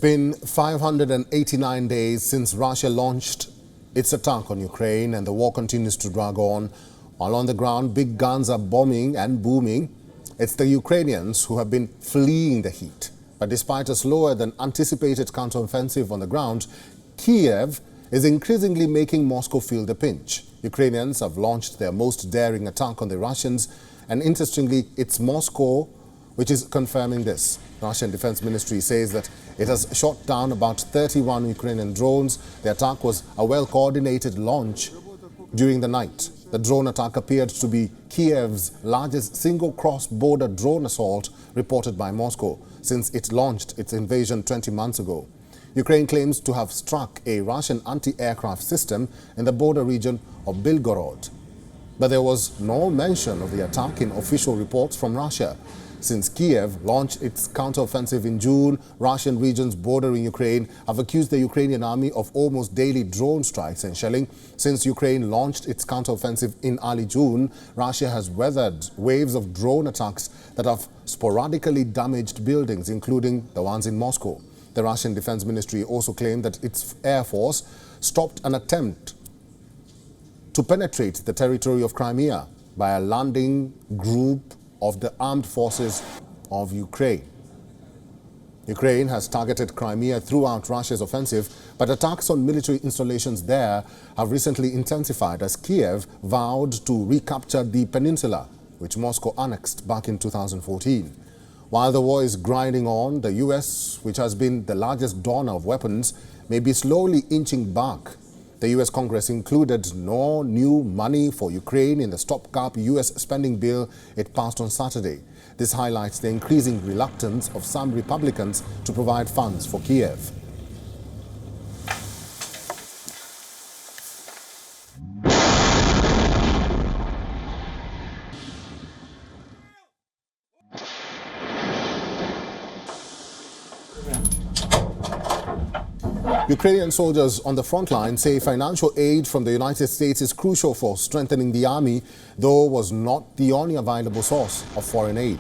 been 589 days since Russia launched its attack on Ukraine, and the war continues to drag on. While on the ground, big guns are bombing and booming. It's the Ukrainians who have been fleeing the heat. But despite a slower than anticipated counteroffensive on the ground, Kiev is increasingly making Moscow feel the pinch. Ukrainians have launched their most daring attack on the Russians, and interestingly, it's Moscow which is confirming this. Russian Defense Ministry says that it has shot down about 31 Ukrainian drones. The attack was a well-coordinated launch during the night. The drone attack appeared to be Kiev's largest single cross-border drone assault reported by Moscow since it launched its invasion 20 months ago. Ukraine claims to have struck a Russian anti-aircraft system in the border region of Belgorod. But there was no mention of the attack in official reports from Russia. Since Kiev launched its counteroffensive in June, Russian regions bordering Ukraine have accused the Ukrainian army of almost daily drone strikes and shelling. Since Ukraine launched its counteroffensive in early June, Russia has weathered waves of drone attacks that have sporadically damaged buildings, including the ones in Moscow. The Russian Defense Ministry also claimed that its air force stopped an attempt to penetrate the territory of Crimea by a landing group of the armed forces of Ukraine. Ukraine has targeted Crimea throughout Russia's offensive, but attacks on military installations there have recently intensified as Kiev vowed to recapture the peninsula, which Moscow annexed back in 2014. While the war is grinding on, the US, which has been the largest donor of weapons, may be slowly inching back. The US Congress included no new money for Ukraine in the stopgap US spending bill it passed on Saturday. This highlights the increasing reluctance of some Republicans to provide funds for Kiev. Ukrainian soldiers on the front line say financial aid from the United States is crucial for strengthening the army, though was not the only available source of foreign aid.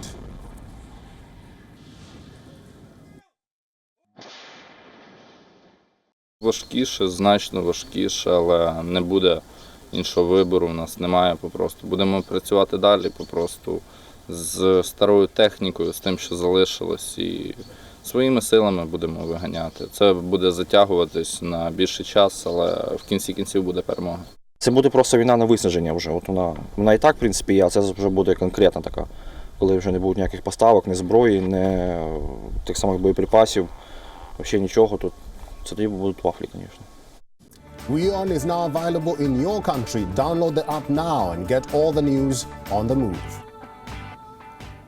Важкіше, значно важкіше, але не буде іншого вибору, у нас немає попросту. Будемо працювати далі попросту з старою технікою, з тим, що залишилось, і своїми силами будемо виганяти. Це буде затягуватись на більший час, але в кінці кінців буде перемога. Це буде просто війна на виснаження вже. От вона і так, в принципі, є, а це вже буде конкретна така, коли вже не буде ніяких поставок, ні зброї, ні тих самих боєприпасів, взагалі нічого, то це тоді будуть вафлі, звісно. WION is now available in your country. Download the app now and get all the news on the move.